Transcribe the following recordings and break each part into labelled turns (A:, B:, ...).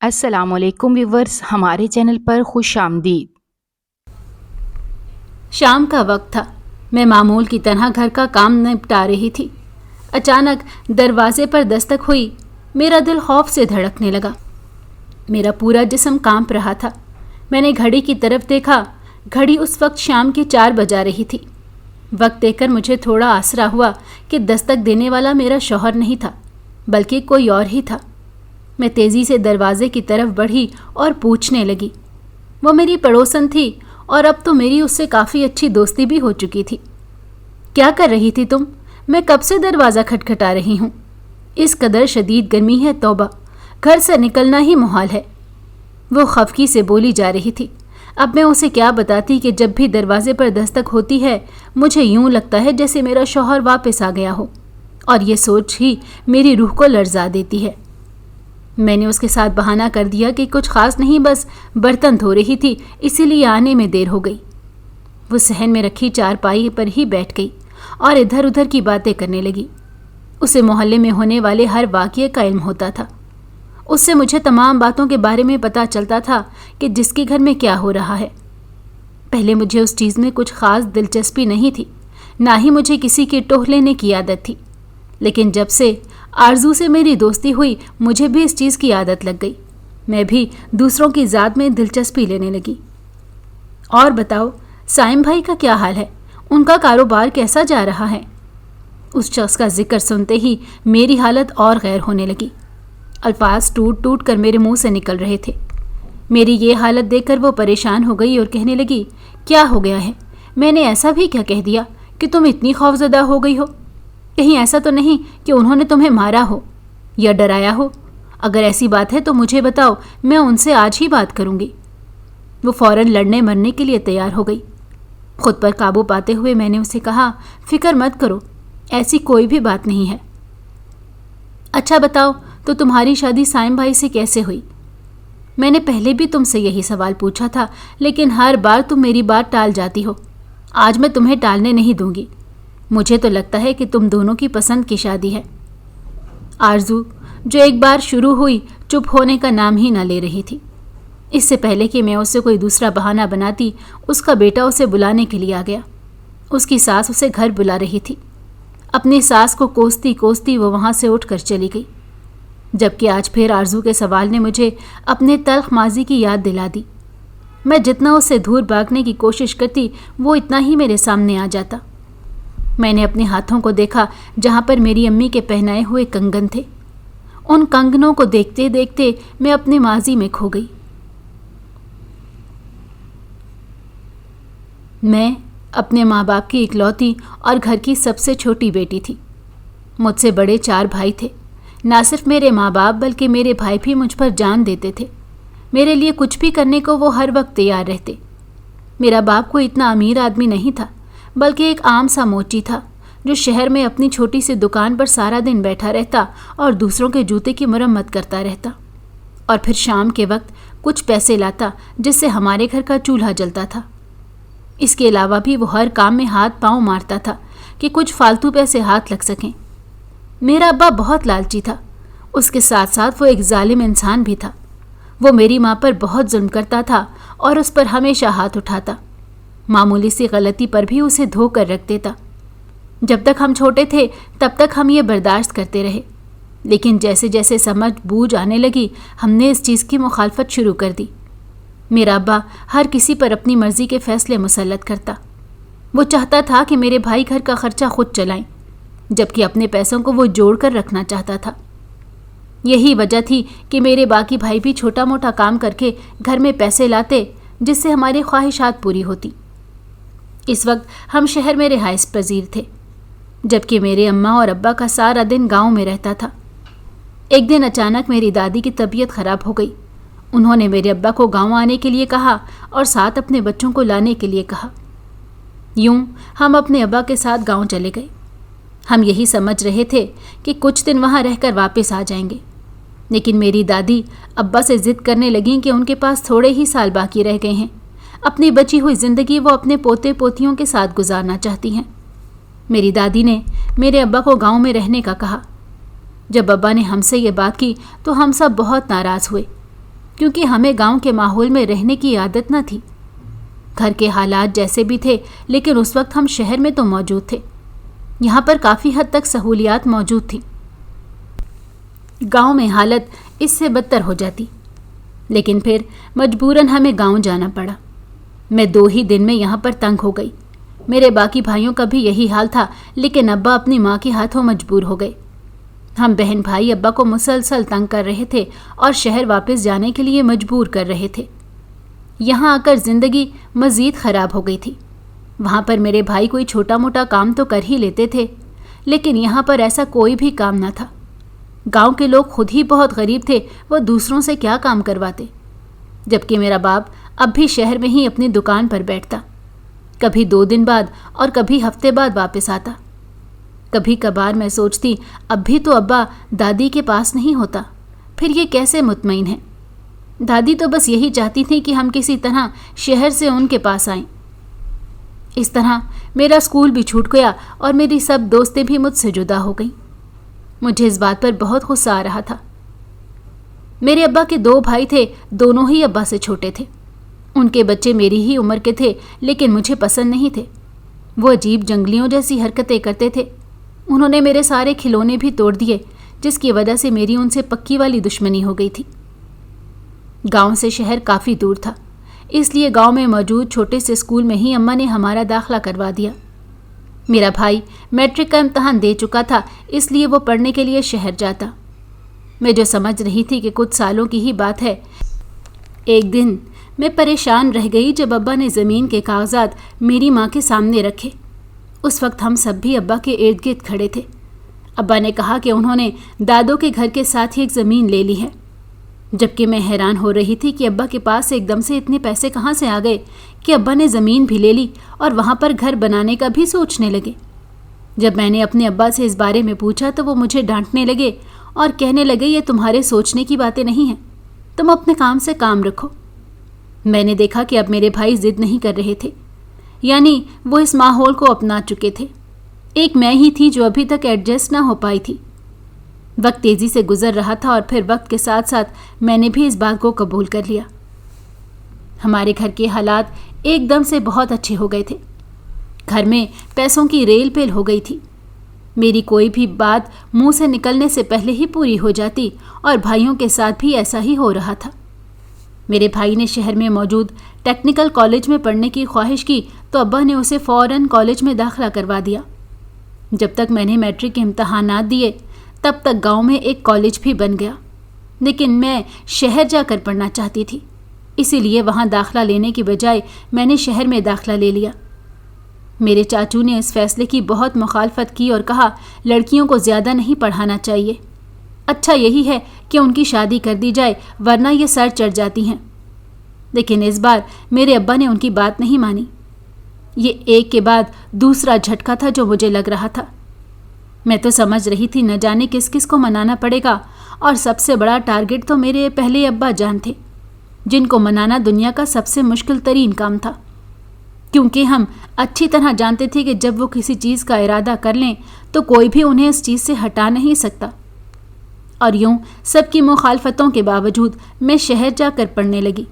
A: السلام علیکم ویورز، ہمارے چینل پر خوش آمدید۔
B: شام کا وقت تھا۔ میں معمول کی طرح گھر کا کام نپٹا رہی تھی۔ اچانک دروازے پر دستک ہوئی۔ میرا دل خوف سے دھڑکنے لگا۔ میرا پورا جسم کانپ رہا تھا۔ میں نے گھڑی کی طرف دیکھا۔ گھڑی اس وقت شام کے 4 بجا رہی تھی۔ وقت دیکھ کر مجھے تھوڑا آسرا ہوا کہ دستک دینے والا میرا شوہر نہیں تھا بلکہ کوئی اور ہی تھا۔ میں تیزی سے دروازے کی طرف بڑھی اور پوچھنے لگی۔ وہ میری پڑوسن تھی اور اب تو میری اس سے کافی اچھی دوستی بھی ہو چکی تھی۔ کیا کر رہی تھی تم؟ میں کب سے دروازہ کھٹکھٹا رہی ہوں۔ اس قدر شدید گرمی ہے، توبہ، گھر سے نکلنا ہی محال ہے۔ وہ خفگی سے بولی جا رہی تھی۔ اب میں اسے کیا بتاتی کہ جب بھی دروازے پر دستک ہوتی ہے مجھے یوں لگتا ہے جیسے میرا شوہر واپس آ گیا ہو، اور یہ سوچ ہی میری روح کو لرزا دیتی ہے۔ میں نے اس کے ساتھ بہانہ کر دیا کہ کچھ خاص نہیں، بس برتن دھو رہی تھی، اسی لیے آنے میں دیر ہو گئی۔ وہ صحن میں رکھی چارپائی پر ہی بیٹھ گئی اور ادھر ادھر کی باتیں کرنے لگی۔ اسے محلے میں ہونے والے ہر واقعے کا علم ہوتا تھا۔ اس سے مجھے تمام باتوں کے بارے میں پتہ چلتا تھا کہ جس کے گھر میں کیا ہو رہا ہے۔ پہلے مجھے اس چیز میں کچھ خاص دلچسپی نہیں تھی، نہ ہی مجھے کسی کی ٹوہ لینے کی عادت تھی، لیکن جب سے آرزو سے میری دوستی ہوئی مجھے بھی اس چیز کی عادت لگ گئی۔ میں بھی دوسروں کی ذات میں دلچسپی لینے لگی۔ اور بتاؤ، سائم بھائی کا کیا حال ہے؟ ان کا کاروبار کیسا جا رہا ہے؟ اس شخص کا ذکر سنتے ہی میری حالت اور غیر ہونے لگی۔ الفاظ ٹوٹ ٹوٹ کر میرے منہ سے نکل رہے تھے۔ میری یہ حالت دیکھ کر وہ پریشان ہو گئی اور کہنے لگی، کیا ہو گیا ہے؟ میں نے ایسا بھی کیا کہہ دیا کہ تم اتنی خوفزدہ ہو گئی ہو؟ کہیں ایسا تو نہیں کہ انہوں نے تمہیں مارا ہو یا ڈرایا ہو؟ اگر ایسی بات ہے تو مجھے بتاؤ، میں ان سے آج ہی بات کروں گی۔ وہ فوراً لڑنے مرنے کے لیے تیار ہو گئی۔ خود پر قابو پاتے ہوئے میں نے اسے کہا، فکر مت کرو، ایسی کوئی بھی بات نہیں ہے۔ اچھا بتاؤ، تو تمہاری شادی سائم بھائی سے کیسے ہوئی؟ میں نے پہلے بھی تم سے یہی سوال پوچھا تھا، لیکن ہر بار تم میری بات ٹال جاتی ہو۔ آج میں تمہیں ٹالنے نہیں دوں گی۔ مجھے تو لگتا ہے کہ تم دونوں کی پسند کی شادی ہے۔ آرزو، جو ایک بار شروع ہوئی، چپ ہونے کا نام ہی نہ لے رہی تھی۔ اس سے پہلے کہ میں اسے کوئی دوسرا بہانہ بناتی، اس کا بیٹا اسے بلانے کے لیے آ گیا۔ اس کی ساس اسے گھر بلا رہی تھی۔ اپنی ساس کو کوستی کوستی وہ وہاں سے اٹھ کر چلی گئی، جبکہ آج پھر آرزو کے سوال نے مجھے اپنے تلخ ماضی کی یاد دلا دی۔ میں جتنا اس سے دور بھاگنے کی کوشش کرتی وہ اتنا ہی میرے سامنے آ جاتا۔ میں نے اپنے ہاتھوں کو دیکھا جہاں پر میری امی کے پہنائے ہوئے کنگن تھے۔ ان کنگنوں کو دیکھتے دیکھتے میں اپنے ماضی میں کھو گئی۔ میں اپنے ماں باپ کی اکلوتی اور گھر کی سب سے چھوٹی بیٹی تھی۔ مجھ سے بڑے 4 بھائی تھے۔ نہ صرف میرے ماں باپ بلکہ میرے بھائی بھی مجھ پر جان دیتے تھے۔ میرے لیے کچھ بھی کرنے کو وہ ہر وقت تیار رہتے۔ میرا باپ کوئی اتنا امیر آدمی نہیں تھا، بلکہ ایک عام سا موچی تھا جو شہر میں اپنی چھوٹی سی دکان پر سارا دن بیٹھا رہتا اور دوسروں کے جوتے کی مرمت کرتا رہتا، اور پھر شام کے وقت کچھ پیسے لاتا جس سے ہمارے گھر کا چولہا جلتا تھا۔ اس کے علاوہ بھی وہ ہر کام میں ہاتھ پاؤں مارتا تھا کہ کچھ فالتو پیسے ہاتھ لگ سکیں۔ میرا ابا بہت لالچی تھا، اس کے ساتھ ساتھ وہ ایک ظالم انسان بھی تھا۔ وہ میری ماں پر بہت ظلم کرتا تھا اور اس پر ہمیشہ ہاتھ اٹھاتا۔ معمولی سی غلطی پر بھی اسے دھو کر رکھ دیتا۔ جب تک ہم چھوٹے تھے تب تک ہم یہ برداشت کرتے رہے، لیکن جیسے جیسے سمجھ بوجھ آنے لگی ہم نے اس چیز کی مخالفت شروع کر دی۔ میرا ابا ہر کسی پر اپنی مرضی کے فیصلے مسلط کرتا۔ وہ چاہتا تھا کہ میرے بھائی گھر کا خرچہ خود چلائیں، جبکہ اپنے پیسوں کو وہ جوڑ کر رکھنا چاہتا تھا۔ یہی وجہ تھی کہ میرے باقی بھائی بھی چھوٹا موٹا کام کر کے گھر میں پیسے لاتے جس سے ہماری خواہشات پوری ہوتی۔ اس وقت ہم شہر میں رہائش پذیر تھے، جبکہ میرے اماں اور ابا کا سارا دن گاؤں میں رہتا تھا۔ ایک دن اچانک میری دادی کی طبیعت خراب ہو گئی۔ انہوں نے میرے ابا کو گاؤں آنے کے لیے کہا اور ساتھ اپنے بچوں کو لانے کے لیے کہا۔ یوں ہم اپنے ابا کے ساتھ گاؤں چلے گئے۔ ہم یہی سمجھ رہے تھے کہ کچھ دن وہاں رہ کر واپس آ جائیں گے، لیکن میری دادی ابا سے ضد کرنے لگیں کہ ان کے پاس تھوڑے ہی سال باقی رہ گئے ہیں۔ اپنی بچی ہوئی زندگی وہ اپنے پوتے پوتیوں کے ساتھ گزارنا چاہتی ہیں۔ میری دادی نے میرے ابا کو گاؤں میں رہنے کا کہا۔ جب ابا نے ہم سے یہ بات کی تو ہم سب بہت ناراض ہوئے۔ کیونکہ ہمیں گاؤں کے ماحول میں رہنے کی عادت نہ تھی۔ گھر کے حالات جیسے بھی تھے، لیکن اس وقت ہم شہر میں تو موجود تھے۔ یہاں پر کافی حد تک سہولیات موجود تھیں۔ گاؤں میں حالت اس سے بدتر ہو جاتی، لیکن پھر مجبوراً ہمیں گاؤں جانا پڑا۔ میں 2 ہی دن میں یہاں پر تنگ ہو گئی۔ میرے باقی بھائیوں کا بھی یہی حال تھا، لیکن ابا اپنی ماں کے ہاتھوں مجبور ہو گئے۔ ہم بہن بھائی ابا کو مسلسل تنگ کر رہے تھے اور شہر واپس جانے کے لیے مجبور کر رہے تھے۔ یہاں آ کر زندگی مزید خراب ہو گئی تھی۔ وہاں پر میرے بھائی کوئی چھوٹا موٹا کام تو کر ہی لیتے تھے، لیکن یہاں پر ایسا کوئی بھی کام نہ تھا۔ گاؤں کے لوگ خود ہی بہت غریب تھے، وہ دوسروں سے کیا کام کرواتے، جبکہ میرا باپ اب بھی شہر میں ہی اپنی دکان پر بیٹھتا، کبھی 2 دن بعد اور کبھی ہفتے بعد واپس آتا۔ کبھی کبھار میں سوچتی اب بھی تو ابا دادی کے پاس نہیں ہوتا، پھر یہ کیسے مطمئن ہے؟ دادی تو بس یہی چاہتی تھی کہ ہم کسی طرح شہر سے ان کے پاس آئیں۔ اس طرح میرا اسکول بھی چھوٹ گیا اور میری سب دوستیں بھی مجھ سے جدا ہو گئیں۔ مجھے اس بات پر بہت غصہ آ رہا تھا۔ میرے ابا کے 2 بھائی تھے، دونوں ہی ابا سے چھوٹے تھے۔ ان کے بچے میری ہی عمر کے تھے، لیکن مجھے پسند نہیں تھے۔ وہ عجیب جنگلیوں جیسی حرکتیں کرتے تھے۔ انہوں نے میرے سارے کھلونے بھی توڑ دیے، جس کی وجہ سے میری ان سے پکی والی دشمنی ہو گئی تھی۔ گاؤں سے شہر کافی دور تھا، اس لیے گاؤں میں موجود چھوٹے سے اسکول میں ہی اماں نے ہمارا داخلہ کروا دیا۔ میرا بھائی میٹرک کا امتحان دے چکا تھا، اس لیے وہ پڑھنے کے لیے شہر جاتا۔ میں جو سمجھ رہی تھی کہ کچھ سالوں کی ہی بات ہے، ایک دن میں پریشان رہ گئی جب ابا نے زمین کے کاغذات میری ماں کے سامنے رکھے۔ اس وقت ہم سب بھی ابا کے ارد گرد کھڑے تھے۔ ابا نے کہا کہ انہوں نے دادوں کے گھر کے ساتھ ہی ایک زمین لے لی ہے، جبکہ میں حیران ہو رہی تھی کہ ابا کے پاس ایک دم سے اتنے پیسے کہاں سے آ گئے کہ ابا نے زمین بھی لے لی اور وہاں پر گھر بنانے کا بھی سوچنے لگے۔ جب میں نے اپنے ابا سے اس بارے میں پوچھا تو وہ مجھے ڈانٹنے لگے اور کہنے لگے یہ تمہارے سوچنے کی باتیں نہیں ہیں، تم اپنے کام سے کام رکھو۔ میں نے دیکھا کہ اب میرے بھائی ضد نہیں کر رہے تھے، یعنی وہ اس ماحول کو اپنا چکے تھے۔ ایک میں ہی تھی جو ابھی تک ایڈجسٹ نہ ہو پائی تھی۔ وقت تیزی سے گزر رہا تھا اور پھر وقت کے ساتھ ساتھ میں نے بھی اس بات کو قبول کر لیا۔ ہمارے گھر کے حالات ایک دم سے بہت اچھے ہو گئے تھے۔ گھر میں پیسوں کی ریل پیل ہو گئی تھی۔ میری کوئی بھی بات منہ سے نکلنے سے پہلے ہی پوری ہو جاتی اور بھائیوں کے ساتھ بھی ایسا ہی ہو رہا تھا۔ میرے بھائی نے شہر میں موجود ٹیکنیکل کالج میں پڑھنے کی خواہش کی تو ابا نے اسے فوراً کالج میں داخلہ کروا دیا۔ جب تک میں نے میٹرک کے امتحانات دیے تب تک گاؤں میں ایک کالج بھی بن گیا، لیکن میں شہر جا کر پڑھنا چاہتی تھی، اسی لیے وہاں داخلہ لینے کی بجائے میں نے شہر میں داخلہ لے لیا۔ میرے چاچو نے اس فیصلے کی بہت مخالفت کی اور کہا لڑکیوں کو زیادہ نہیں پڑھانا چاہیے، اچھا یہی ہے کہ ان کی شادی کر دی جائے ورنہ یہ سر چڑھ جاتی ہیں۔ لیکن اس بار میرے ابا نے ان کی بات نہیں مانی۔ یہ ایک کے بعد دوسرا جھٹکا تھا جو مجھے لگ رہا تھا۔ میں تو سمجھ رہی تھی نہ جانے کس کس کو منانا پڑے گا، اور سب سے بڑا ٹارگٹ تو میرے پہلے ابا جان تھے، جن کو منانا دنیا کا سب سے مشکل ترین کام تھا، کیونکہ ہم اچھی طرح جانتے تھے کہ جب وہ کسی چیز کا ارادہ کر لیں تو کوئی بھی انہیں اس چیز سے ہٹا نہیں سکتا۔ اور یوں سب کی مخالفتوں کے باوجود میں شہر جا کر پڑھنے لگی۔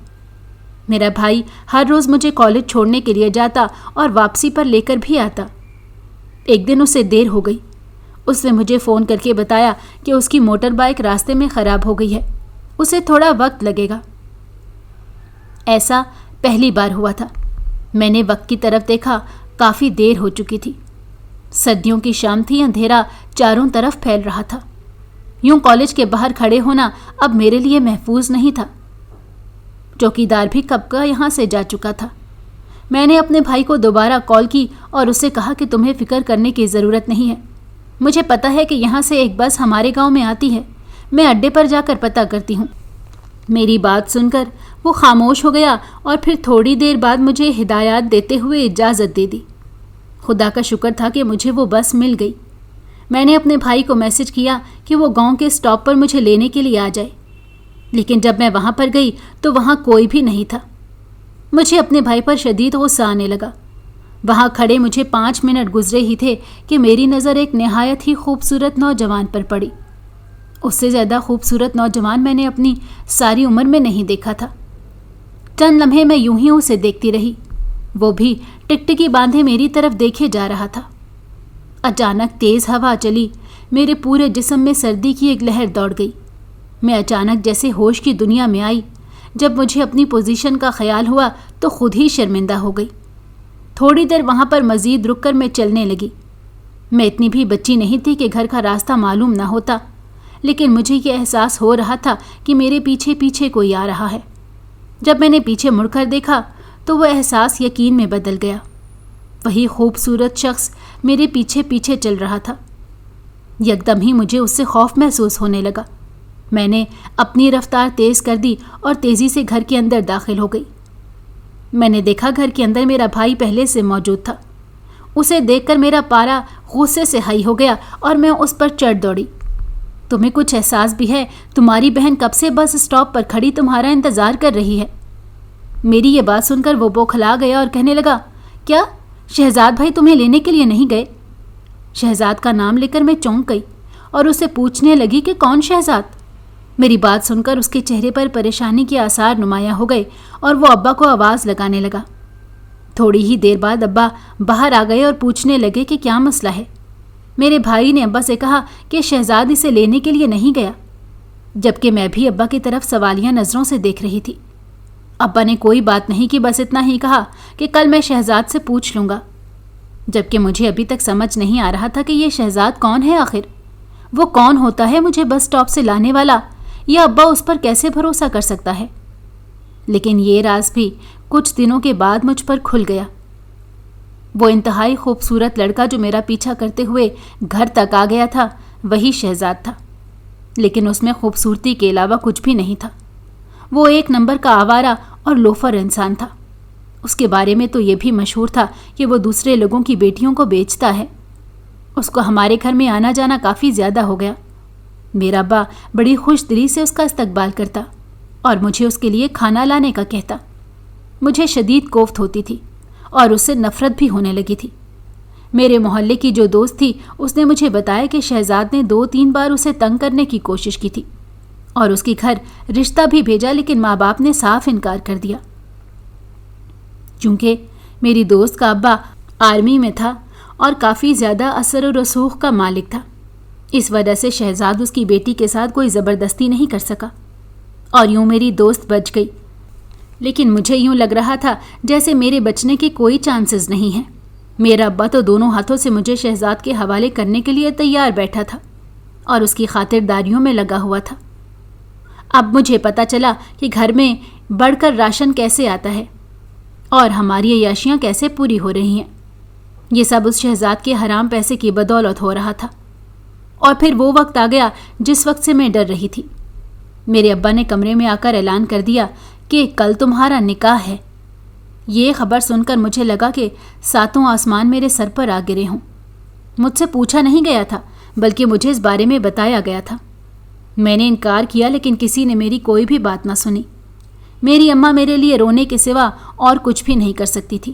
B: میرا بھائی ہر روز مجھے کالج چھوڑنے کے لیے جاتا اور واپسی پر لے کر بھی آتا۔ ایک دن اسے دیر ہو گئی۔ اس نے مجھے فون کر کے بتایا کہ اس کی موٹر بائیک راستے میں خراب ہو گئی ہے، اسے تھوڑا وقت لگے گا۔ ایسا پہلی بار ہوا تھا۔ میں نے وقت کی طرف دیکھا، کافی دیر ہو چکی تھی۔ سردیوں کی شام تھی، اندھیرا چاروں طرف پھیل رہا تھا۔ یوں کالج کے باہر کھڑے ہونا اب میرے لیے محفوظ نہیں تھا۔ چوکیدار بھی کب کا یہاں سے جا چکا تھا۔ میں نے اپنے بھائی کو دوبارہ کال کی اور اسے کہا کہ تمہیں فکر کرنے کی ضرورت نہیں ہے، مجھے پتہ ہے کہ یہاں سے ایک بس ہمارے گاؤں میں آتی ہے، میں اڈے پر جا کر پتہ کرتی ہوں۔ میری بات سن کر وہ خاموش ہو گیا اور پھر تھوڑی دیر بعد مجھے ہدایات دیتے ہوئے اجازت دے دی۔ خدا کا شکر تھا کہ مجھے وہ بس مل گئی۔ میں نے اپنے بھائی کو میسج کیا کہ وہ گاؤں کے اسٹاپ پر مجھے لینے کے لیے آ جائے، لیکن جب میں وہاں پر گئی تو وہاں کوئی بھی نہیں تھا۔ مجھے اپنے بھائی پر شدید غصہ آنے لگا۔ وہاں کھڑے مجھے 5 منٹ گزرے ہی تھے کہ میری نظر ایک نہایت ہی خوبصورت نوجوان پر پڑی۔ اس سے زیادہ خوبصورت نوجوان میں نے اپنی ساری عمر میں نہیں دیکھا تھا۔ چند لمحے میں یوں ہی اسے دیکھتی رہی، وہ بھی ٹکٹکی باندھے میری طرف دیکھے جا رہا تھا۔ اچانک تیز ہوا چلی، میرے پورے جسم میں سردی کی ایک لہر دوڑ گئی۔ میں اچانک جیسے ہوش کی دنیا میں آئی۔ جب مجھے اپنی پوزیشن کا خیال ہوا تو خود ہی شرمندہ ہو گئی۔ تھوڑی دیر وہاں پر مزید رک کر میں چلنے لگی۔ میں اتنی بھی بچی نہیں تھی کہ گھر کا راستہ معلوم نہ ہوتا، لیکن مجھے یہ احساس ہو رہا تھا کہ میرے پیچھے پیچھے کوئی آ رہا ہے۔ جب میں نے پیچھے مڑ کر دیکھا تو وہ احساس یقین میں بدل گیا۔ وہی خوبصورت شخص میرے پیچھے پیچھے چل رہا تھا۔ یکدم ہی مجھے اس سے خوف محسوس ہونے لگا۔ میں نے اپنی رفتار تیز کر دی اور تیزی سے گھر کے اندر داخل ہو گئی۔ میں نے دیکھا گھر کے اندر میرا بھائی پہلے سے موجود تھا۔ اسے دیکھ کر میرا پارا غصے سے ہائی ہو گیا اور میں اس پر چڑھ دوڑی۔ تمہیں کچھ احساس بھی ہے؟ تمہاری بہن کب سے بس اسٹاپ پر کھڑی تمہارا انتظار کر رہی ہے۔ میری یہ بات سن کر وہ بوکھلا گیا اور کہنے لگا، کیا شہزاد بھائی تمہیں لینے کے لیے نہیں گئے؟ شہزاد کا نام لے کر میں چونک گئی اور اسے پوچھنے لگی کہ کون شہزاد؟ میری بات سن کر اس کے چہرے پر پریشانی کے آثار نمایاں ہو گئے اور وہ ابا کو آواز لگانے لگا۔ تھوڑی ہی دیر بعد ابا باہر آ گئے اور پوچھنے لگے کہ کیا مسئلہ ہے۔ میرے بھائی نے ابا سے کہا کہ شہزاد اسے لینے کے لیے نہیں گیا، جبکہ میں بھی ابا کی طرف سوالیہ نظروں سے دیکھ رہی تھی۔ ابا نے کوئی بات نہیں کی، بس اتنا ہی کہا کہ کل میں شہزاد سے پوچھ لوں گا، جبکہ مجھے ابھی تک سمجھ نہیں آ رہا تھا کہ یہ شہزاد کون ہے آخر۔ وہ کون ہوتا ہے مجھے بس اسٹاپ سے لانے والا؟ یا ابا اس پر کیسے بھروسہ کر سکتا ہے؟ لیکن یہ راز بھی کچھ دنوں کے بعد مجھ پر کھل گیا۔ وہ انتہائی خوبصورت لڑکا جو میرا پیچھا کرتے ہوئے گھر تک آ گیا تھا، وہی شہزاد تھا، لیکن اس میں خوبصورتی کے علاوہ کچھ بھی نہیں تھا۔ وہ ایک نمبر کا آوارہ اور لوفر انسان تھا۔ اس کے بارے میں تو یہ بھی مشہور تھا کہ وہ دوسرے لوگوں کی بیٹیوں کو بیچتا ہے۔ اس کو ہمارے گھر میں آنا جانا کافی زیادہ ہو گیا۔ میرا ابا بڑی خوش دلی سے اس کا استقبال کرتا اور مجھے اس کے لیے کھانا لانے کا کہتا۔ مجھے شدید کوفت ہوتی تھی اور اس سے نفرت بھی ہونے لگی تھی۔ میرے محلے کی جو دوست تھی اس نے مجھے بتایا کہ شہزاد نے 2-3 بار اسے تنگ کرنے کی کوشش کی تھی اور اس کے گھر رشتہ بھی بھیجا، لیکن ماں باپ نے صاف انکار کر دیا۔ چونکہ میری دوست کا ابا آرمی میں تھا اور کافی زیادہ اثر و رسوخ کا مالک تھا، اس وجہ سے شہزاد اس کی بیٹی کے ساتھ کوئی زبردستی نہیں کر سکا اور یوں میری دوست بچ گئی۔ لیکن مجھے یوں لگ رہا تھا جیسے میرے بچنے کے کوئی چانسز نہیں ہیں۔ میرا ابا تو دونوں ہاتھوں سے مجھے شہزاد کے حوالے کرنے کے لیے تیار بیٹھا تھا اور اس کی خاطرداریوں میں لگا ہوا تھا۔ اب مجھے پتہ چلا کہ گھر میں بڑھ کر راشن کیسے آتا ہے اور ہماری عیاشیاں کیسے پوری ہو رہی ہیں۔ یہ سب اس شہزاد کے حرام پیسے کی بدولت ہو رہا تھا۔ اور پھر وہ وقت آ گیا جس وقت سے میں ڈر رہی تھی۔ میرے ابا نے کمرے میں آ کر اعلان کر دیا کہ کل تمہارا نکاح ہے۔ یہ خبر سن کر مجھے لگا کہ 7 آسمان میرے سر پر آ گرے ہوں۔ مجھ سے پوچھا نہیں گیا تھا، بلکہ مجھے اس بارے میں بتایا گیا تھا۔ میں نے انکار کیا، لیکن کسی نے میری کوئی بھی بات نہ سنی۔ میری اماں میرے لیے رونے کے سوا اور کچھ بھی نہیں کر سکتی تھی۔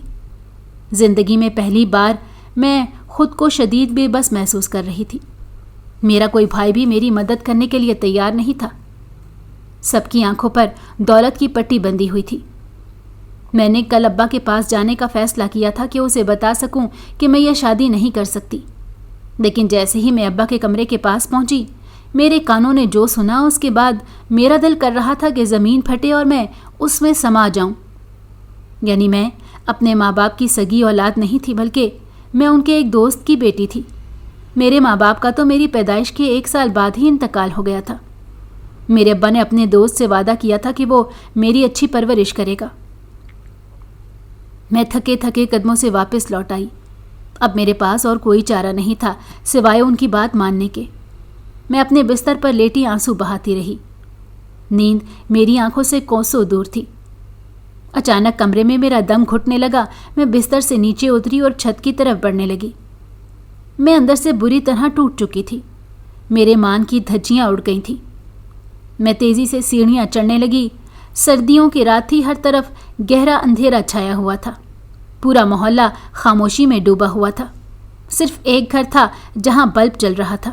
B: زندگی میں پہلی بار میں خود کو شدید بے بس محسوس کر رہی تھی۔ میرا کوئی بھائی بھی میری مدد کرنے کے لیے تیار نہیں تھا۔ سب کی آنکھوں پر دولت کی پٹی بندھی ہوئی تھی۔ میں نے کل ابا کے پاس جانے کا فیصلہ کیا تھا کہ اسے بتا سکوں کہ میں یہ شادی نہیں کر سکتی، لیکن جیسے ہی میں ابا کے کمرے کے پاس پہنچی، میرے کانوں نے جو سنا اس کے بعد میرا دل کر رہا تھا کہ زمین پھٹے اور میں اس میں سما جاؤں۔ یعنی میں اپنے ماں باپ کی سگی اولاد نہیں تھی، بلکہ میں ان کے ایک دوست کی بیٹی تھی۔ میرے ماں باپ کا تو میری پیدائش کے 1 سال بعد ہی انتقال ہو گیا تھا۔ میرے ابا نے اپنے دوست سے وعدہ کیا تھا کہ وہ میری اچھی پرورش کرے گا۔ میں تھکے تھکے قدموں سے واپس لوٹ آئی۔ اب میرے پاس اور کوئی چارہ نہیں تھا سوائے ان کی بات ماننے کے۔ میں اپنے بستر پر لیٹی آنسو بہاتی رہی۔ نیند میری آنکھوں سے کوسوں دور تھی۔ اچانک کمرے میں میرا دم گھٹنے لگا۔ میں بستر سے نیچے اتری اور چھت کی طرف بڑھنے لگی۔ میں اندر سے بری طرح ٹوٹ چکی تھی۔ میرے مان کی دھجیاں اڑ گئی تھیں۔ میں تیزی سے سیڑھیاں چڑھنے لگی۔ سردیوں کی رات تھی، ہر طرف گہرا اندھیرا چھایا ہوا تھا۔ پورا محلہ خاموشی میں ڈوبا ہوا تھا۔ صرف ایک گھر تھا جہاں بلب جل رہا تھا۔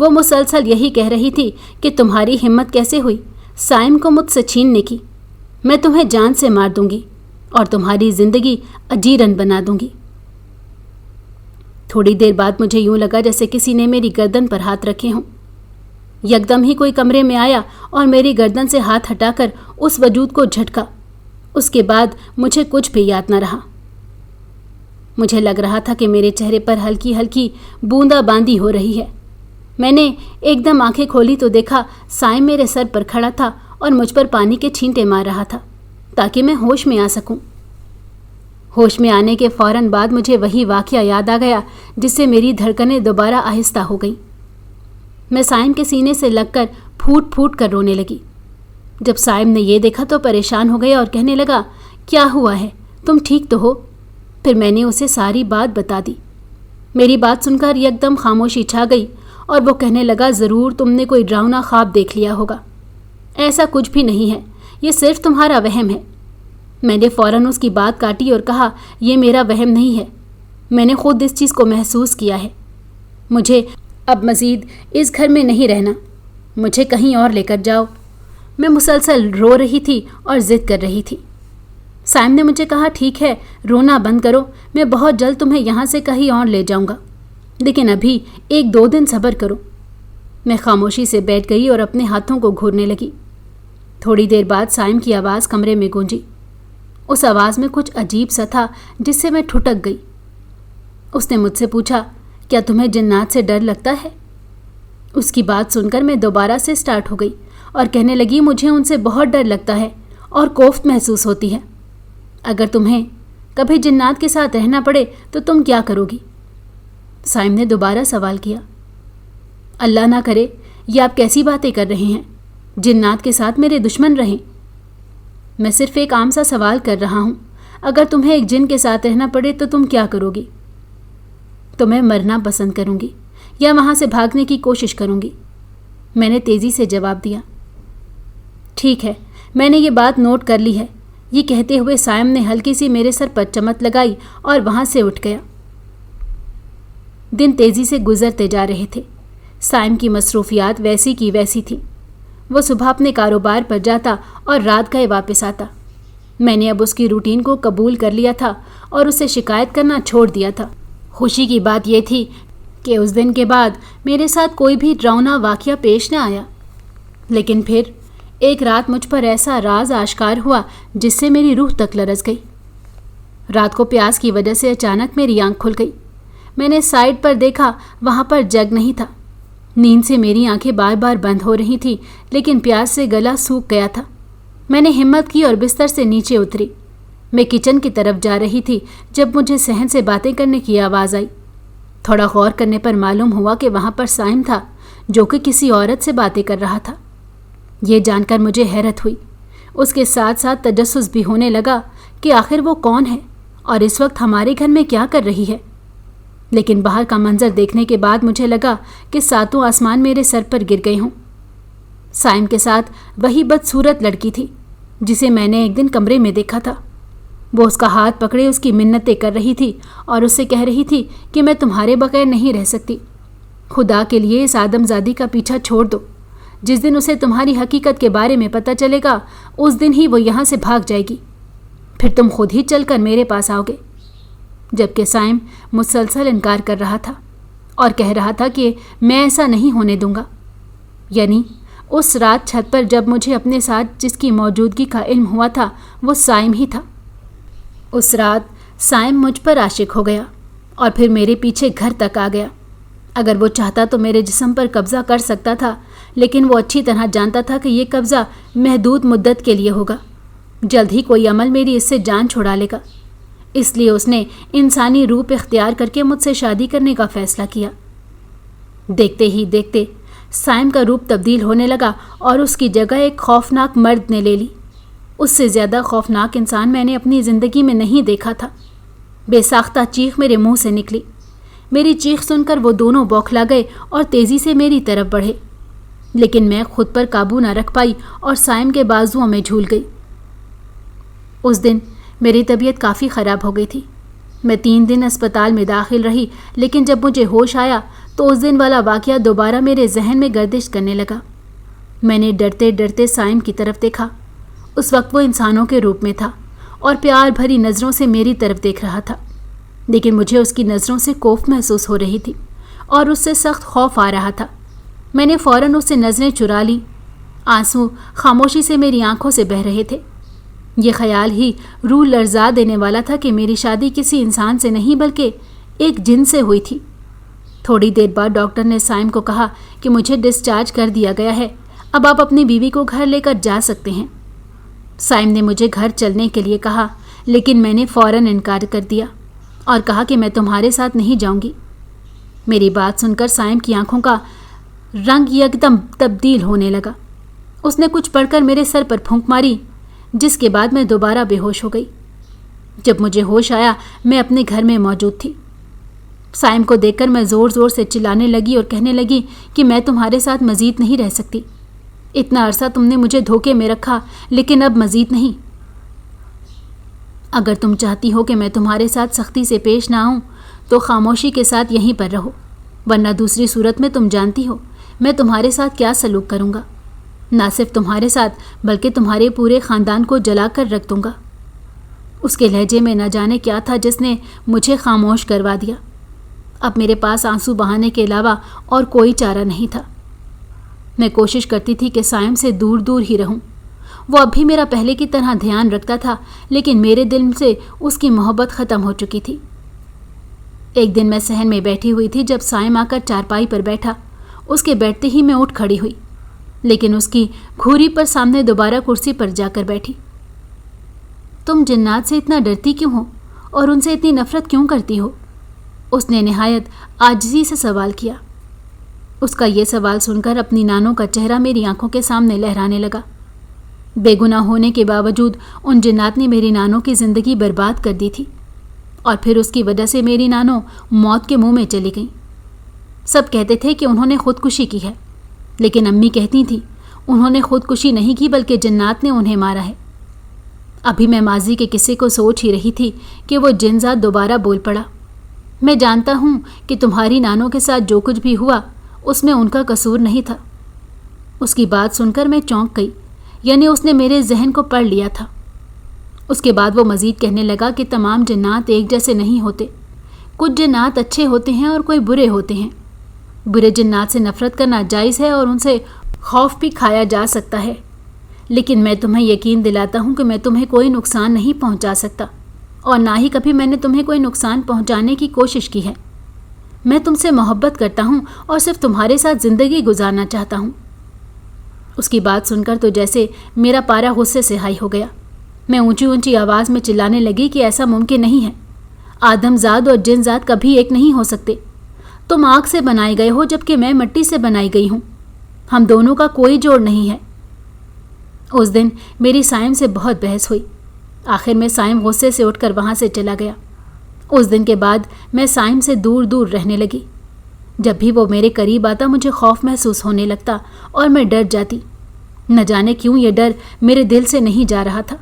B: وہ مسلسل یہی کہہ رہی تھی کہ تمہاری ہمت کیسے ہوئی سائم کو مجھ سے چھیننے کی، میں تمہیں جان سے مار دوں گی اور تمہاری زندگی اجیرن بنا دوں گی۔ تھوڑی دیر بعد مجھے یوں لگا جیسے کسی نے میری گردن پر ہاتھ رکھے ہوں۔ یکدم ہی کوئی کمرے میں آیا اور میری گردن سے ہاتھ ہٹا کر اس وجود کو جھٹکا۔ اس کے بعد مجھے کچھ بھی یاد نہ رہا۔ مجھے لگ رہا تھا کہ میرے چہرے پر ہلکی ہلکی بوندا باندی ہو رہی ہے۔ میں نے ایک دم آنکھیں کھولی تو دیکھا سائم میرے سر پر کھڑا تھا اور مجھ پر پانی کے چھینٹے مار رہا تھا تاکہ میں ہوش میں آ سکوں۔ ہوش میں آنے کے فوراً بعد مجھے وہی واقعہ یاد آ گیا جس سے میری دھڑکنیں دوبارہ آہستہ ہو گئیں۔ میں سائم کے سینے سے لگ کر پھوٹ پھوٹ کر رونے لگی۔ جب سائم نے یہ دیکھا تو پریشان ہو گیا اور کہنے لگا، کیا ہوا ہے؟ تم ٹھیک تو ہو؟ پھر میں نے اسے ساری بات بتا دی۔ میری بات سن کر یکدم خاموشی چھا گئی اور وہ کہنے لگا، ضرور تم نے کوئی ڈراؤنا خواب دیکھ لیا ہوگا۔ ایسا کچھ بھی نہیں ہے، یہ صرف تمہارا وہم ہے۔ میں نے فوراً اس کی بات کاٹی اور کہا، یہ میرا وہم نہیں ہے، میں نے خود اس چیز کو محسوس کیا ہے۔ مجھے اب مزید اس گھر میں نہیں رہنا، مجھے کہیں اور لے کر جاؤ۔ میں مسلسل رو رہی تھی اور ضد کر رہی تھی۔ سائم نے مجھے کہا، ٹھیک ہے، رونا بند کرو، میں بہت جلد تمہیں یہاں سے کہیں اور لے جاؤں گا، لیکن ابھی 1-2 دن صبر کرو۔ میں خاموشی سے بیٹھ گئی اور اپنے ہاتھوں کو گھورنے لگی۔ تھوڑی دیر بعد سائم کی آواز کمرے میں گونجی۔ اس آواز میں کچھ عجیب سا تھا جس سے میں ٹھٹک گئی۔ اس نے مجھ سے پوچھا، کیا تمہیں جنات سے ڈر لگتا ہے؟ اس کی بات سن کر میں دوبارہ سے سٹارٹ ہو گئی اور کہنے لگی، مجھے ان سے بہت ڈر لگتا ہے اور کوفت محسوس ہوتی ہے۔ اگر تمہیں کبھی جنات کے ساتھ رہنا پڑے تو تم کیا کرو گی؟ سائم نے دوبارہ سوال کیا۔ اللہ نہ کرے، یہ آپ کیسی باتیں کر رہے ہیں؟ جنات کے ساتھ میرے دشمن رہیں؟ میں صرف ایک عام سا سوال کر رہا ہوں۔ اگر تمہیں ایک جن کے ساتھ رہنا پڑے تو تم کیا کرو گی؟ تو میں مرنا پسند کروں گی یا وہاں سے بھاگنے کی کوشش کروں گی، میں نے تیزی سے جواب دیا۔ ٹھیک ہے، میں نے یہ بات نوٹ کر لی ہے، یہ کہتے ہوئے سائم نے ہلکی سی میرے سر پر چمٹ لگائی اور وہاں سے اٹھ گیا۔ دن تیزی سے گزرتے جا رہے تھے۔ سائم کی مصروفیات ویسی کی ویسی تھیں۔ وہ صبح اپنے کاروبار پر جاتا اور رات گئے واپس آتا۔ میں نے اب اس کی روٹین کو قبول کر لیا تھا اور اسے شکایت کرنا چھوڑ دیا تھا۔ خوشی کی بات یہ تھی کہ اس دن کے بعد میرے ساتھ کوئی بھی ڈراؤنا واقعہ پیش نہ آیا، لیکن پھر ایک رات مجھ پر ایسا راز آشکار ہوا جس سے میری روح تک لرز گئی۔ رات کو پیاس کی وجہ سے اچانک میری آنکھ کھل گئی۔ میں نے سائڈ پر دیکھا، وہاں پر جگ نہیں تھا۔ نیند سے میری آنکھیں بار بار بند ہو رہی تھیں، لیکن پیاس سے گلا سوکھ گیا تھا۔ میں نے ہمت کی اور بستر سے نیچے اتری۔ میں کچن کی طرف جا رہی تھی جب مجھے صحن سے باتیں کرنے کی آواز آئی۔ تھوڑا غور کرنے پر معلوم ہوا کہ وہاں پر سائم تھا جو کہ کسی عورت سے باتیں کر رہا تھا۔ یہ جان کر مجھے حیرت ہوئی۔ اس کے ساتھ ساتھ تجسس بھی ہونے لگا کہ آخر وہ کون ہے اور اس وقت ہمارے گھر میں کیا کر رہی ہے۔ لیکن باہر کا منظر دیکھنے کے بعد مجھے لگا کہ ساتوں آسمان میرے سر پر گر گئے ہوں۔ سائم کے ساتھ وہی بدصورت لڑکی تھی جسے میں نے ایک دن کمرے میں دیکھا تھا۔ وہ اس کا ہاتھ پکڑے اس کی منتیں کر رہی تھی اور اس سے کہہ رہی تھی کہ میں تمہارے بغیر نہیں رہ سکتی، خدا کے لیے اس آدم زادی کا پیچھا چھوڑ دو۔ جس دن اسے تمہاری حقیقت کے بارے میں پتہ چلے گا اس دن ہی وہ یہاں سے بھاگ جائے گی، پھر تم خود ہی چل کر میرے پاس آؤ گے۔ جبکہ سائم مسلسل انکار کر رہا تھا اور کہہ رہا تھا کہ میں ایسا نہیں ہونے دوں گا۔ یعنی اس رات چھت پر جب مجھے اپنے ساتھ جس کی موجودگی کا علم ہوا تھا وہ سائم ہی تھا۔ اس رات سائم مجھ پر عاشق ہو گیا اور پھر میرے پیچھے گھر تک آ گیا۔ اگر وہ چاہتا تو میرے جسم پر قبضہ کر سکتا تھا، لیکن وہ اچھی طرح جانتا تھا کہ یہ قبضہ محدود مدت کے لیے ہوگا، جلد ہی کوئی عمل میری اس سے جان چھڑا لے گا۔ اس لیے اس نے انسانی روپ اختیار کر کے مجھ سے شادی کرنے کا فیصلہ کیا۔ دیکھتے ہی دیکھتے سائم کا روپ تبدیل ہونے لگا اور اس کی جگہ ایک خوفناک مرد نے لے لی۔ اس سے زیادہ خوفناک انسان میں نے اپنی زندگی میں نہیں دیکھا تھا۔ بے ساختہ چیخ میرے منہ سے نکلی۔ میری چیخ سن کر وہ دونوں بوکھلا گئے اور تیزی سے میری طرف بڑھے، لیکن میں خود پر قابو نہ رکھ پائی اور سائم کے بازوؤں میں جھول گئی۔ اس دن میری طبیعت کافی خراب ہو گئی تھی۔ میں 3 دن اسپتال میں داخل رہی، لیکن جب مجھے ہوش آیا تو اس دن والا واقعہ دوبارہ میرے ذہن میں گردش کرنے لگا۔ میں نے ڈرتے ڈرتے سائم کی طرف دیکھا۔ اس وقت وہ انسانوں کے روپ میں تھا اور پیار بھری نظروں سے میری طرف دیکھ رہا تھا، لیکن مجھے اس کی نظروں سے کوف محسوس ہو رہی تھی اور اس سے سخت خوف آ رہا تھا۔ میں نے فوراً اس سے نظریں چرا لیں۔ آنسو خاموشی سے میری آنکھوں سے بہہ رہے تھے۔ یہ خیال ہی روح لرزا دینے والا تھا کہ میری شادی کسی انسان سے نہیں بلکہ ایک جن سے ہوئی تھی۔ تھوڑی دیر بعد ڈاکٹر نے سائم کو کہا کہ مجھے ڈسچارج کر دیا گیا ہے، اب آپ اپنی بیوی کو گھر لے کر جا سکتے ہیں۔ سائم نے مجھے گھر چلنے کے لیے کہا، لیکن میں نے فوراً انکار کر دیا اور کہا کہ میں تمہارے ساتھ نہیں جاؤں گی۔ میری بات سن کر سائم کی آنکھوں کا رنگ یکدم تبدیل ہونے لگا۔ اس نے کچھ پڑھ کر میرے سر پر پھونک ماری، جس کے بعد میں دوبارہ بے ہوش ہو گئی۔ جب مجھے ہوش آیا میں اپنے گھر میں موجود تھی۔ سائم کو دیکھ کر میں زور زور سے چلانے لگی اور کہنے لگی کہ میں تمہارے ساتھ مزید نہیں رہ سکتی۔ اتنا عرصہ تم نے مجھے دھوکے میں رکھا، لیکن اب مزید نہیں۔ اگر تم چاہتی ہو کہ میں تمہارے ساتھ سختی سے پیش نہ آؤں تو خاموشی کے ساتھ یہیں پر رہو، ورنہ دوسری صورت میں تم جانتی ہو میں تمہارے ساتھ کیا سلوک کروں گا۔ نہ صرف تمہارے ساتھ بلکہ تمہارے پورے خاندان کو جلا کر رکھ دوں گا۔ اس کے لہجے میں نہ جانے کیا تھا جس نے مجھے خاموش کروا دیا۔ اب میرے پاس آنسو بہانے کے علاوہ اور کوئی چارہ نہیں تھا۔ میں کوشش کرتی تھی کہ سائم سے دور دور ہی رہوں۔ وہ اب بھی میرا پہلے کی طرح دھیان رکھتا تھا، لیکن میرے دل سے اس کی محبت ختم ہو چکی تھی۔ ایک دن میں صحن میں بیٹھی ہوئی تھی جب سائم آ کر چارپائی پر بیٹھا۔ اس کے بیٹھتے ہی میں اٹھ کھڑی ہوئی، لیکن اس کی گھوری پر سامنے دوبارہ کرسی پر جا کر بیٹھی۔ تم جنات سے اتنا ڈرتی کیوں ہو اور ان سے اتنی نفرت کیوں کرتی ہو؟ اس نے نہایت عاجزی سے سوال کیا۔ اس کا یہ سوال سن کر اپنی نانوں کا چہرہ میری آنکھوں کے سامنے لہرانے لگا۔ بے گناہ ہونے کے باوجود ان جنات نے میری نانوں کی زندگی برباد کر دی تھی، اور پھر اس کی وجہ سے میری نانوں موت کے منہ میں چلی گئیں۔ سب کہتے تھے کہ انہوں نے خودکشی کی ہے، لیکن امی کہتی تھیں انہوں نے خودکشی نہیں کی بلکہ جنات نے انہیں مارا ہے۔ ابھی میں ماضی کے قصے کو سوچ ہی رہی تھی کہ وہ جنزاد دوبارہ بول پڑا۔ میں جانتا ہوں کہ تمہاری نانوں کے ساتھ جو کچھ بھی ہوا اس میں ان کا قصور نہیں تھا۔ اس کی بات سن کر میں چونک گئی، یعنی اس نے میرے ذہن کو پڑھ لیا تھا۔ اس کے بعد وہ مزید کہنے لگا کہ تمام جنات ایک جیسے نہیں ہوتے، کچھ جنات اچھے ہوتے ہیں اور کوئی برے ہوتے ہیں۔ برے جنات سے نفرت کرنا جائز ہے اور ان سے خوف بھی کھایا جا سکتا ہے، لیکن میں تمہیں یقین دلاتا ہوں کہ میں تمہیں کوئی نقصان نہیں پہنچا سکتا، اور نہ ہی کبھی میں نے تمہیں کوئی نقصان پہنچانے کی کوشش کی ہے۔ میں تم سے محبت کرتا ہوں اور صرف تمہارے ساتھ زندگی گزارنا چاہتا ہوں۔ اس کی بات سن کر تو جیسے میرا پارا غصے سے ہائی ہو گیا۔ میں اونچی اونچی آواز میں چلانے لگی کہ ایسا ممکن نہیں ہے، آدم زاد اور جن زاد کبھی ایک نہیں ہو سکتے۔ تم آگ سے بنائے گئے ہو جبکہ میں مٹی سے بنائی گئی ہوں، ہم دونوں کا کوئی جوڑ نہیں ہے۔ اس دن میری سائم سے بہت بحث ہوئی۔ آخر میں سائم غصے سے اٹھ کر وہاں سے چلا گیا۔ اس دن کے بعد میں سائم سے دور دور رہنے لگی۔ جب بھی وہ میرے قریب آتا مجھے خوف محسوس ہونے لگتا اور میں ڈر جاتی۔ نہ جانے کیوں یہ ڈر میرے دل سے نہیں جا رہا تھا۔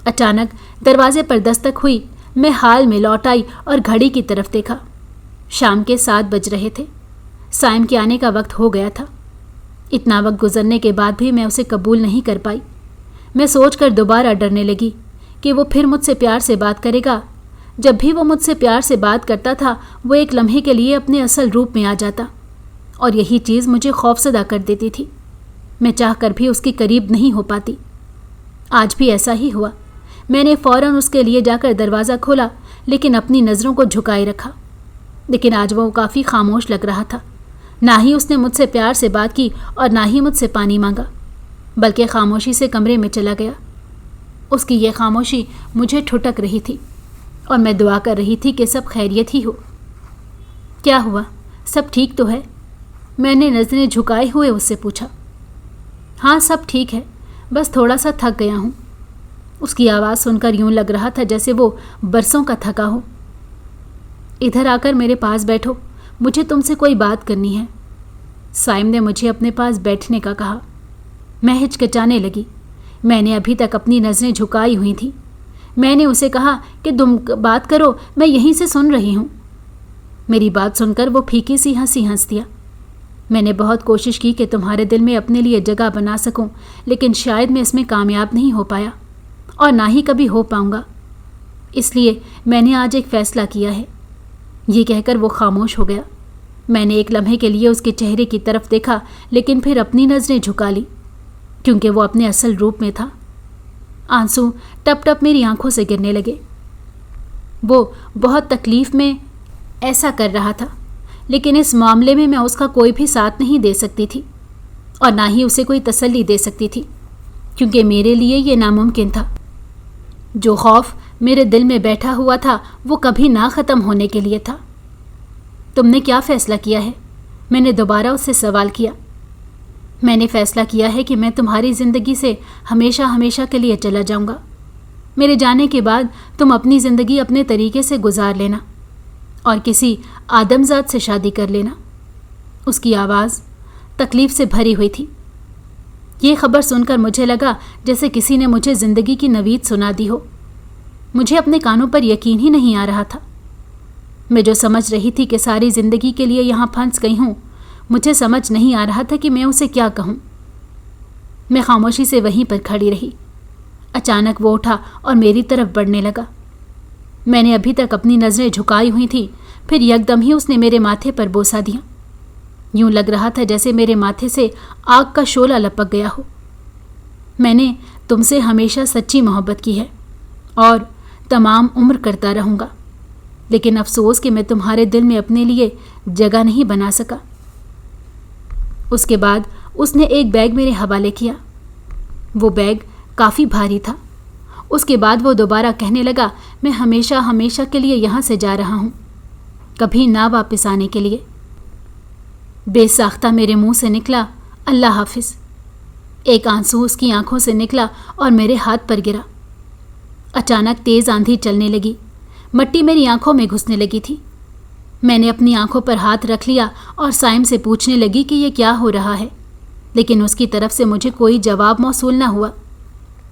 B: اچانک دروازے پر دستک ہوئی۔ میں حال میں لوٹ آئی اور گھڑی کی طرف دیکھا۔ شام کے 7 بج رہے تھے۔ سائم کے آنے کا وقت ہو گیا تھا۔ اتنا وقت گزرنے کے بعد بھی میں اسے قبول نہیں کر پائی۔ میں سوچ کر دوبارہ ڈرنے لگی کہ وہ پھر مجھ سے پیار سے بات کرے گا۔ جب بھی وہ مجھ سے پیار سے بات کرتا تھا وہ ایک لمحے کے لیے اپنے اصل روپ میں آ جاتا، اور یہی چیز مجھے خوفزدہ کر دیتی تھی۔ میں چاہ کر بھی اس کے قریب نہیں ہو پاتی۔ آج بھی ایسا ہی ہوا۔ میں نے فوراً اس کے لیے جا کر دروازہ کھولا، لیکن اپنی نظروں کو جھکائے رکھا۔ لیکن آج وہ کافی خاموش لگ رہا تھا۔ نہ ہی اس نے مجھ سے پیار سے بات کی اور نہ ہی مجھ سے پانی مانگا، بلکہ خاموشی سے کمرے میں چلا گیا۔ اس کی یہ خاموشی مجھے ٹھٹک رہی تھی اور میں دعا کر رہی تھی کہ سب خیریت ہی ہو۔ کیا ہوا؟ سب ٹھیک تو ہے؟ میں نے نظریں جھکائے ہوئے اس سے پوچھا۔ ہاں سب ٹھیک ہے، بس تھوڑا سا تھک گیا ہوں۔ اس کی آواز سن کر یوں لگ رہا تھا جیسے وہ برسوں کا تھکا ہو۔ ادھر آ کر میرے پاس بیٹھو، مجھے تم سے کوئی بات کرنی ہے۔ سائم نے مجھے اپنے پاس بیٹھنے کا کہا۔ میں ہچکچانے لگی۔ میں نے ابھی تک اپنی نظریں جھکائی ہوئی تھیں۔ میں نے اسے کہا کہ تم بات کرو، میں یہیں سے سن رہی ہوں۔ میری بات سن کر وہ پھیکی سی ہنسی ہنس دیا۔ میں نے بہت کوشش کی کہ تمہارے دل میں اپنے لیے جگہ بنا سکوں، لیکن شاید میں اس میں کامیاب نہیں ہو پایا اور نہ ہی کبھی ہو پاؤں گا۔ اس لیے میں نے آج ایک فیصلہ کیا ہے۔ یہ کہہ کر وہ خاموش ہو گیا۔ میں نے ایک لمحے کے لیے اس کے چہرے کی طرف دیکھا، لیکن پھر اپنی نظریں جھکا لی کیونکہ وہ اپنے اصل روپ میں تھا۔ آنسو ٹپ ٹپ میری آنکھوں سے گرنے لگے۔ وہ بہت تکلیف میں ایسا کر رہا تھا، لیکن اس معاملے میں اس کا کوئی بھی ساتھ نہیں دے سکتی تھی اور نہ ہی اسے کوئی تسلی دے سکتی تھی، کیونکہ میرے لیے یہ ناممکن تھا۔ جو خوف میرے دل میں بیٹھا ہوا تھا وہ کبھی نہ ختم ہونے کے لیے تھا۔ تم نے کیا فیصلہ کیا ہے؟ میں نے دوبارہ اس سے سوال کیا۔ میں نے فیصلہ کیا ہے کہ میں تمہاری زندگی سے ہمیشہ ہمیشہ کے لیے چلا جاؤں گا۔ میرے جانے کے بعد تم اپنی زندگی اپنے طریقے سے گزار لینا اور کسی آدم ذات سے شادی کر لینا۔ اس کی آواز تکلیف سے بھری ہوئی تھی۔ یہ خبر سن کر مجھے لگا جیسے کسی نے مجھے زندگی کی نوید سنا دی ہو۔ مجھے اپنے کانوں پر یقین ہی نہیں آ رہا تھا۔ میں جو سمجھ رہی تھی کہ ساری زندگی کے لیے یہاں پھنس گئی ہوں، مجھے سمجھ نہیں آ رہا تھا کہ میں اسے کیا کہوں۔ میں خاموشی سے وہیں پر کھڑی رہی۔ اچانک وہ اٹھا اور میری طرف بڑھنے لگا۔ میں نے ابھی تک اپنی نظریں جھکائی ہوئی تھیں، پھر یکدم ہی اس نے میرے ماتھے پر بوسہ دیا۔ یوں لگ رہا تھا جیسے میرے ماتھے سے آگ کا شعلہ لپک گیا ہو۔ میں نے تم سے ہمیشہ سچی محبت کی ہے اور تمام عمر کرتا رہوں گا، لیکن افسوس کہ میں تمہارے دل میں اپنے لیے جگہ نہیں بنا سکا۔ اس کے بعد اس نے ایک بیگ میرے حوالے کیا۔ وہ بیگ کافی بھاری تھا۔ اس کے بعد وہ دوبارہ کہنے لگا، میں ہمیشہ ہمیشہ کے لیے یہاں سے جا رہا ہوں، کبھی نہ واپس آنے کے لیے۔ بے ساختہ میرے منہ سے نکلا، اللہ حافظ۔ ایک آنسو اس کی آنکھوں سے نکلا اور میرے ہاتھ پر گرا۔ اچانک تیز آندھی چلنے لگی، مٹی میری آنکھوں میں گھسنے لگی تھی۔ میں نے اپنی آنکھوں پر ہاتھ رکھ لیا اور سائم سے پوچھنے لگی کہ یہ کیا ہو رہا ہے، لیکن اس کی طرف سے مجھے کوئی جواب موصول نہ ہوا۔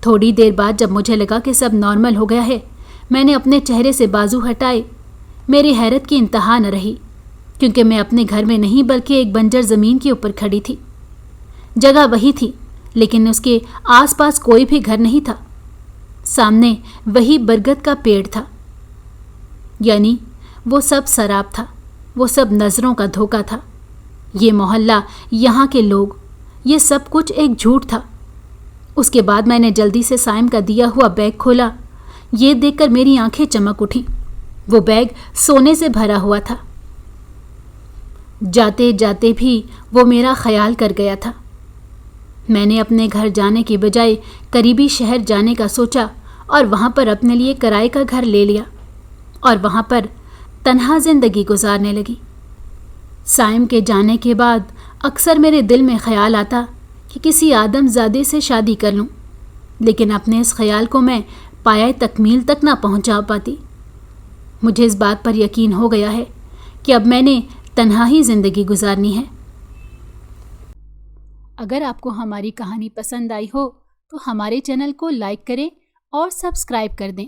B: تھوڑی دیر بعد جب مجھے لگا کہ سب نارمل ہو گیا ہے، میں نے اپنے چہرے سے بازو ہٹائے۔ میری حیرت کی انتہا نہ رہی، کیونکہ میں اپنے گھر میں نہیں بلکہ ایک بنجر زمین کے اوپر کھڑی تھی۔ جگہ وہی تھی، لیکن اس کے آس پاس کوئی بھی گھر نہیں تھا۔ سامنے وہی برگد کا پیڑ تھا، یعنی وہ سب سراب تھا، وہ سب نظروں کا دھوکہ تھا۔ یہ محلہ، یہاں کے لوگ، یہ سب کچھ ایک جھوٹ تھا۔ اس کے بعد میں نے جلدی سے سائم کا دیا ہوا بیگ کھولا۔ یہ دیکھ کر میری آنکھیں چمک اٹھیں۔ وہ بیگ سونے سے بھرا ہوا تھا۔ جاتے جاتے بھی وہ میرا خیال کر گیا تھا۔ میں نے اپنے گھر جانے کی بجائے قریبی شہر جانے کا سوچا اور وہاں پر اپنے لیے کرائے کا گھر لے لیا اور وہاں پر تنہا زندگی گزارنے لگی۔ سائم کے جانے کے بعد اکثر میرے دل میں خیال آتا کہ کسی آدم زادے سے شادی کر لوں، لیکن اپنے اس خیال کو میں پایۂ تکمیل تک نہ پہنچا پاتی۔ مجھے اس بات پر یقین ہو گیا ہے کہ اب میں نے تنہا ہی زندگی گزارنی ہے۔ اگر آپ کو ہماری کہانی پسند آئی ہو تو ہمارے چینل کو لائک کریں اور سبسکرائب کر دیں۔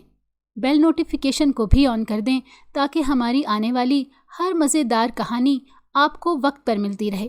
B: بیل نوٹیفیکیشن کو بھی آن کر دیں تاکہ ہماری آنے والی ہر مزیدار کہانی آپ کو وقت پر ملتی رہے۔